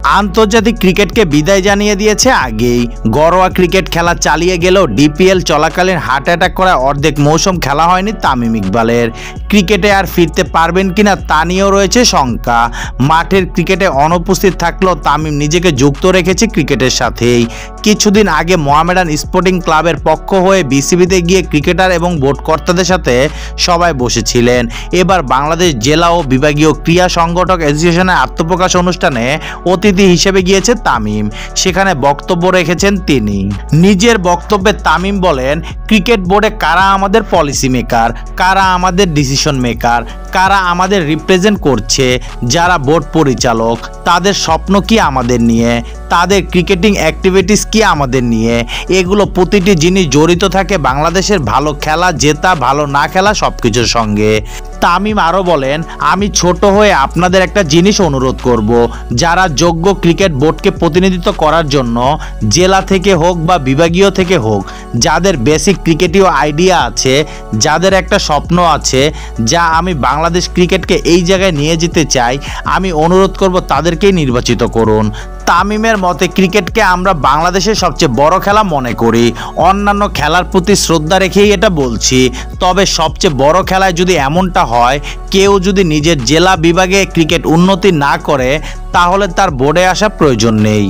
আন্তর্জাতিক ক্রিকেটকে বিদায় জানিয়ে দিয়েছে আগেই। ঘরোয়া ক্রিকেট খেলা চালিয়ে গেলেও ডিপিএল চলাকালীন হার্ট অ্যাটাক করা অর্ধেক মৌসুম খেলা হয়নি তামিম ইকবালের। ক্রিকেটে আর ফিরতে পারবেন কিনা তা নিয়েও রয়েছে শঙ্কা। মাঠের ক্রিকেটে অনুপস্থিত থাকলেও তামিম নিজেকে যুক্ত রেখেছে ক্রিকেটের সাথেই। কিছুদিন আগে মোহামেডান স্পোর্টিং ক্লাবের পক্ষ হয়ে বিসিবিতে গিয়ে ক্রিকেটার এবং বোর্ড কর্তাদের সাথে সবাই বসেছিলেন। এবার বাংলাদেশ জেলা ও বিভাগীয় ক্রীড়া সংগঠক অ্যাসোসিয়েশনের আত্মপ্রকাশ অনুষ্ঠানে অতিথি হিসেবে গিয়েছে তামিম। সেখানে বক্তব্য রেখেছেন তিনি। নিজের বক্তব্যে তামিম বলেন, ক্রিকেট বোর্ডে কারা আমাদের পলিসি মেকার, কারা আমাদের ডিসিশন মেকার, কারা আমাদের রিপ্রেজেন্ট করছে, যারা বোর্ড পরিচালক, তাদের স্বপ্ন কি আমাদের নিয়ে, তাদের ক্রিকেটিং অ্যাক্টিভিটিস কি আমাদের নিয়ে। এগুলো প্রতিটি জিনিস জড়িত থাকে বাংলাদেশের ভালো খেলা, জেতা, ভালো না খেলা সব কিছুর সঙ্গে। তামিম আরও বলেন, আমি ছোট হয়ে আপনাদের একটা জিনিস অনুরোধ করব, যারা যোগ্য ক্রিকেট বোর্ডকে প্রতিনিধিত্ব করার জন্য জেলা থেকে হোক বা বিভাগীয় থেকে হোক, যাদের বেসিক ক্রিকেটীয় আইডিয়া আছে, যাদের একটা স্বপ্ন আছে যা আমি বাংলাদেশ ক্রিকেটকে এই জায়গায় নিয়ে যেতে চাই, আমি অনুরোধ করব তাদেরকেই নির্বাচিত করুন। তামিমের মতে ক্রিকেটকে আমরা বাংলাদেশের সবচেয়ে বড় খেলা মনে করি। অন্যান্য খেলার প্রতি শ্রদ্ধা রেখেই এটা বলছি। তবে সবচেয়ে বড় খেলায় যদি এমনটা হয়, কেউ যদি নিজের জেলা বিভাগে ক্রিকেট উন্নতি না করে, তাহলে তার বোর্ডে আসা প্রয়োজন নেই।